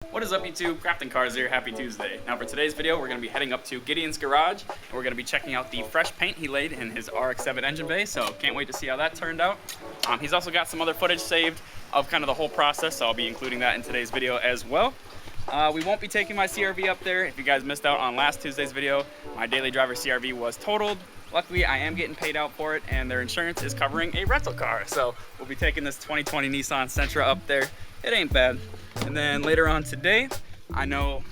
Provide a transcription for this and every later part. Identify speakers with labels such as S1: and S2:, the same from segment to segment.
S1: What is up, YouTube? Crafting Cars here. Happy Tuesday. Now for today's video, we're going to be heading up to Gideon's garage, and we're going to be checking out the fresh paint he laid in his RX7 engine bay, so can't wait to see how that turned out. He's also got some other footage saved of kind of the whole process, so I'll be including that in today's video as well. We won't be taking my CRV up there. If you guys missed out on last Tuesday's video, my daily driver CRV was totaled. Luckily, I am getting paid out for it, and their insurance is covering a rental car. So we'll be taking this 2020 Nissan Sentra up there. It ain't bad. And then later on today, I know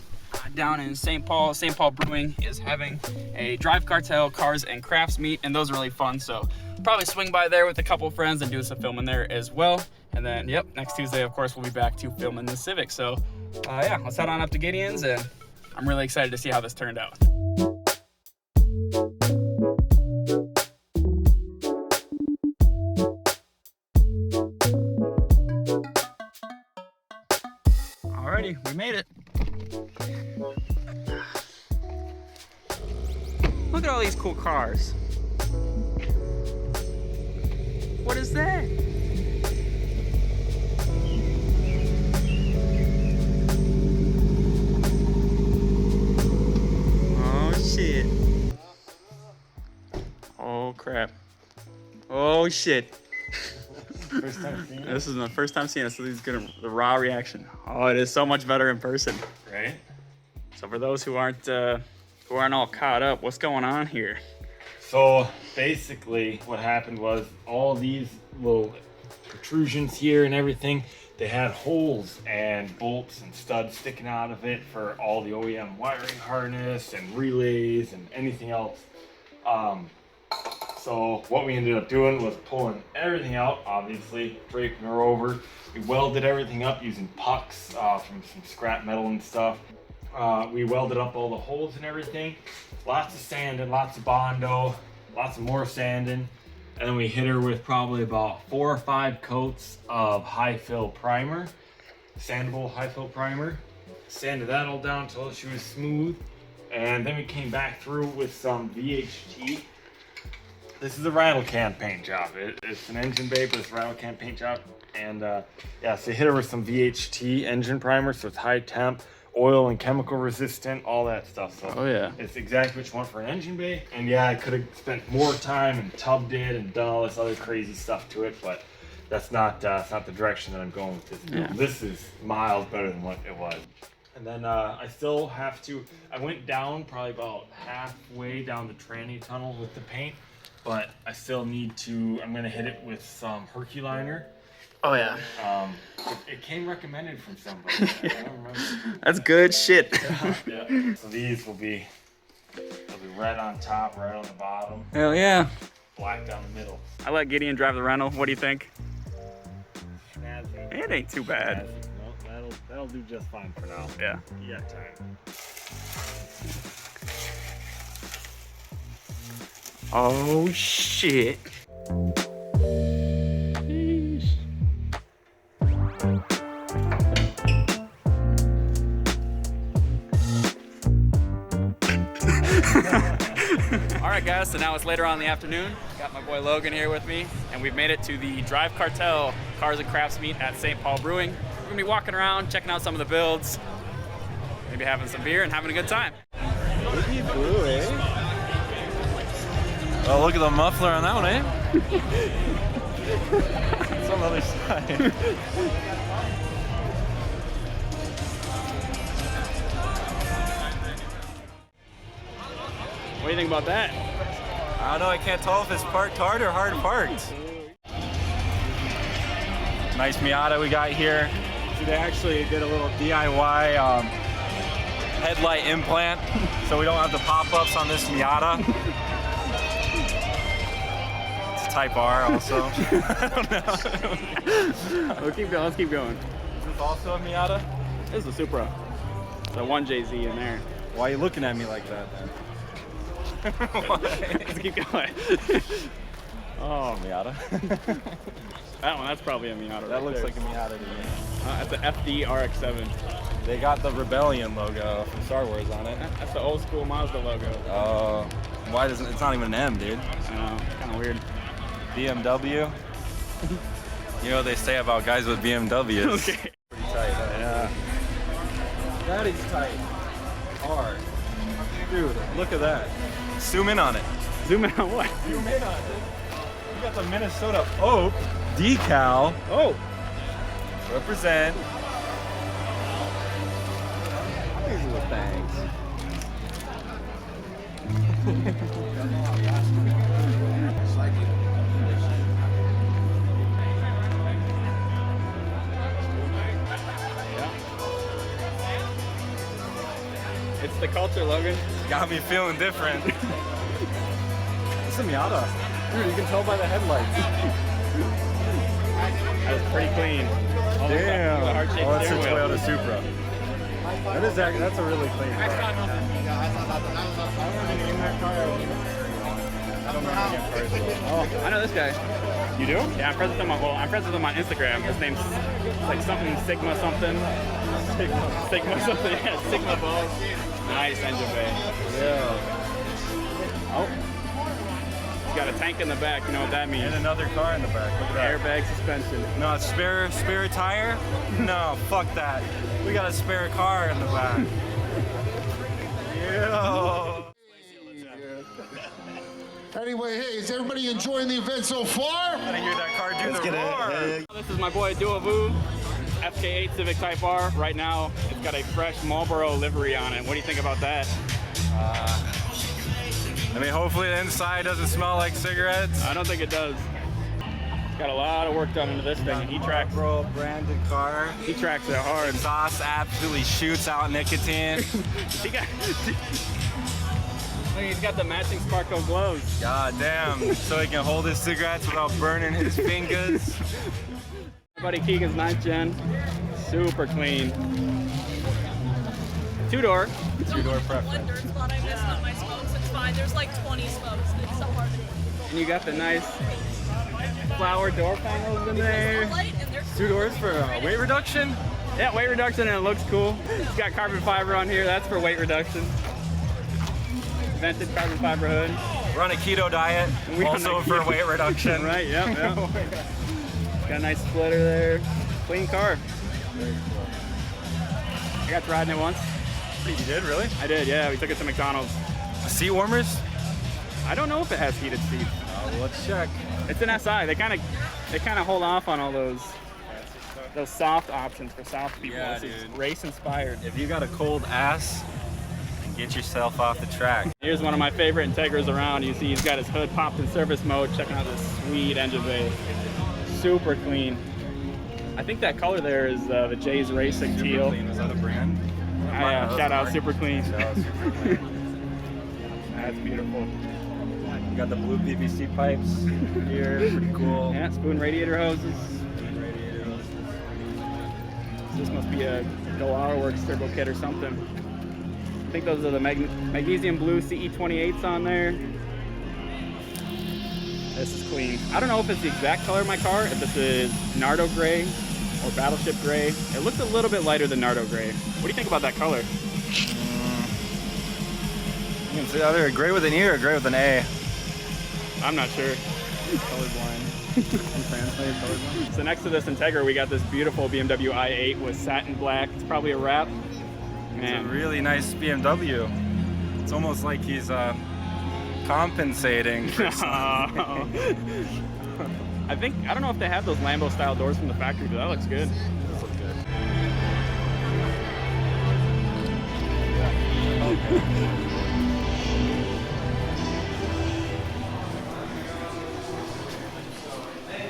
S1: down in St. Paul Brewing is having a Drive Cartel Cars and Crafts meet, and those are really fun. So probably swing by there with a couple friends and do some filming there as well. And then, yep, next Tuesday, of course, we'll be back to filming the Civic. So yeah, let's head on up to Gideon's, and I'm really excited to see how this turned out. Alrighty, we made it. Look at all these cool cars. What is that? Oh shit. Oh crap. Oh shit.
S2: First time seeing it?
S1: This is my first time seeing it, so this is gonna the raw reaction. Oh, it is so much better in person.
S2: Right?
S1: So for those who aren't all caught up, what's going on here?
S2: So basically what happened was all these little protrusions here and everything, they had holes and bolts and studs sticking out of it for all the OEM wiring harness and relays and anything else. So what we ended up doing was pulling everything out, obviously, breaking her over. We welded everything up using pucks from some scrap metal and stuff. We welded up all the holes and everything. Lots of sanding, lots of Bondo, lots of more sanding. And then we hit her with probably about 4 or 5 coats of high fill primer, sandable high fill primer. Sanded that all down until she was smooth. And then we came back through with some VHT. This is a rattle can paint job. It's an engine bay, but it's a rattle can paint job. And yeah, so hit her with some VHT engine primer, so it's high temp, oil and chemical resistant, all that stuff. So
S1: oh yeah,
S2: it's exactly what you want for an engine bay. And yeah, I could have spent more time and tubbed it and done all this other crazy stuff to it, but that's not the direction that I'm going with this.
S1: Yeah.
S2: This is miles better than what it was. And then I still have to, I went down probably about halfway down the tranny tunnel with the paint, but I still need to, I'm gonna hit it with some Herculiner.
S1: oh yeah.
S2: It came recommended from somebody. I don't remember.
S1: That's good shit.
S2: Yeah. So these will be red on top, red on the bottom,
S1: Hell yeah.
S2: black down the middle.
S1: I let Gideon drive the rental. What do you think?
S2: Snazzy.
S1: It ain't too bad.
S2: Snazzy. No, that'll do just fine for now.
S1: Yeah.
S2: You got time.
S1: Oh shit. Alright guys, so now it's later on in the afternoon. Got my boy Logan here with me, and we've made it to the Drive Cartel Cars and Crafts meet at St. Paul Brewing. We're gonna be walking around, checking out some of the builds, maybe having some beer and having a good time.
S3: Oh, look at the muffler on that one, eh? It's on the other side.
S1: What do you think about that?
S3: I don't know, I can't tell if it's parked hard or hard parked. Nice Miata we got here. So they actually did a little DIY headlight implant, so we don't have the pop-ups on this Miata. Type R also. I don't know.
S1: Well, keep going, let's keep going.
S3: Is this also a Miata?
S1: This is a Supra. The 1JZ in there.
S3: Why are you looking at me like that then?
S1: Let's keep going.
S3: Oh, Miata.
S1: That one, that's probably a Miata.
S3: That looks like a Miata to me.
S1: That's an FD RX7.
S3: They got the Rebellion logo from Star Wars on it.
S1: That's the old school Mazda logo.
S3: Oh, why doesn't it's not even an M, dude?
S1: I know, kind of weird.
S3: BMW. You know what they say about guys with BMWs.
S1: Okay.
S3: Pretty tight, huh?
S1: Yeah.
S3: That is tight. Hard. Dude, look at that. Zoom in on it.
S1: Zoom in on what?
S3: Zoom in on it. You got the Minnesota Oak decal.
S1: Oh!
S3: Represent. These are the things.
S1: It's the culture, Logan.
S3: Got me feeling different. It's a Miata. Dude, you can tell by the headlights.
S1: That's pretty clean.
S3: Damn.
S1: The heart-shaped
S3: Oh, that's a
S1: steering wheel.
S3: Toyota Supra. That's a really clean car.
S1: Oh, I know this guy. You do? Yeah, I'm friends with him on, I'm friends with him on Instagram. His name's like something Sigma something. Sigma something. Yeah, Sigma Balls. Nice engine bay.
S3: Yeah.
S1: Oh. He's got a tank in the back. You know what that means?
S3: And another car in the back. Look at that.
S1: Airbag suspension.
S3: No, it's spare tire? No, fuck that. We got a spare car in the back. Yeah.
S4: Anyway, hey, is everybody enjoying the event so far?
S3: Gotta hear that car do the roar.
S1: This is my boy Duavu, FK8 Civic Type R. Right now, it's got a fresh Marlboro livery on it. What do you think about that?
S3: I mean, hopefully the inside doesn't smell like cigarettes.
S1: I don't think it does. It's got a lot of work done into this thing. He tracks
S3: branded car.
S1: it hard.
S3: Exhaust absolutely shoots out nicotine.
S1: He got, look, he's got the matching sparkle glows.
S3: God damn. So he can hold his cigarettes without burning his fingers.
S1: My buddy Keegan's 9th gen. Super clean. Two-door.
S3: Two-door preference.
S5: One dirt spot I missed on my smokes. It's fine. There's like 20 smokes. It's so hard to do.
S1: And you got the nice flower door panels in there.
S5: Light and they're
S3: 2 doors for weight reduction?
S1: Yeah, weight reduction, and it looks cool. It's got carbon fiber on here. That's for weight reduction. Vented carbon fiber hood.
S3: We're on a keto diet,
S1: We on
S3: also
S1: a
S3: for
S1: keto-
S3: weight reduction.
S1: Right, yep. Got a nice splitter there. Clean car. I got to ride in it once.
S3: You did, really?
S1: I did, yeah. We took it to McDonald's.
S3: Seat warmers?
S1: I don't know if it has heated seats.
S3: Well, let's check.
S1: It's an SI. They kind of hold off on all those soft options for soft people.
S3: Yeah,
S1: this is
S3: dude.
S1: race inspired.
S3: If you got a cold ass, get yourself off the track.
S1: Here's one of my favorite Integras around. You see he's got his hood popped in service mode. Checking out this sweet engine bay. Super clean. I think that color there is the Jay's Racing
S3: Super
S1: teal.
S3: clean. Was that a brand?
S1: Yeah, shout out Super Clean.
S3: Shout out Super Clean.
S1: That's beautiful.
S3: You got the blue PVC pipes here, pretty cool.
S1: Yeah, spoon radiator hoses.
S3: Radiator hoses.
S1: This must be a Golar Works turbo kit or something. I think those are the magnesium blue CE28s on there. This is clean. I don't know if it's the exact color of my car, if this is Nardo gray or Battleship gray. It looks a little bit lighter than Nardo gray. What do you think about that color?
S3: You can see either a gray with an E or a gray with an A.
S1: I'm not sure. Colorblind. Colorblind. So next to this Integra, we got this beautiful BMW i8 with satin black. It's probably a wrap.
S3: It's a
S1: Man,
S3: really nice BMW. It's almost like he's compensating for something.
S1: I don't know if they have those Lambo style doors from the factory, but that looks good.
S3: This looks good.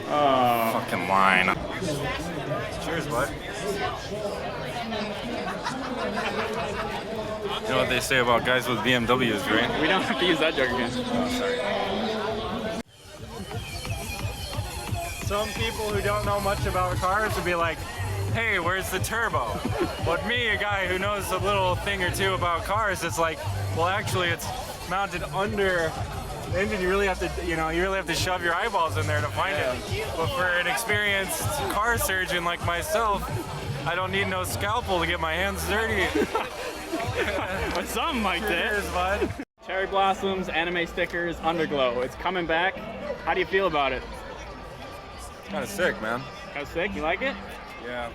S1: Oh,
S3: Fucking line. Cheers, bud. You know what they say about guys with BMWs, right?
S1: we don't have to use that joke again.
S3: Some people who don't know much about cars would be like, hey, where's the turbo? But me, a guy who knows a little thing or two about cars, it's like, well, actually, it's mounted under the engine. You really have to, you really have to shove your eyeballs in there to find it. But for an experienced car surgeon like myself, I don't need no scalpel to get my hands dirty.
S1: But something like that.
S3: Cheers, bud.
S1: Cherry blossoms, anime stickers, underglow. It's coming back. How do you feel about it?
S3: Kind of sick, man.
S1: Kind of sick? You like it?
S3: Yeah.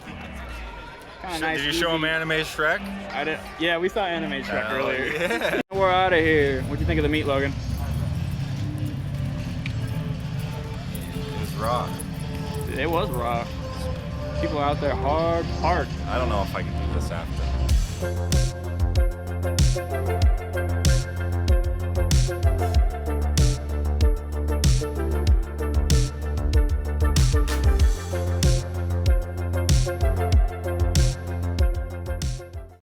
S1: Kind of nice.
S3: Did you show him Anime Shrek?
S1: I did. Yeah, we saw Anime Shrek
S3: Hell
S1: earlier.
S3: yeah.
S1: We're out of here. What'd you think of the meat, Logan?
S3: It was raw.
S1: It was raw. People out there hard parked.
S3: I don't know if I can do this after.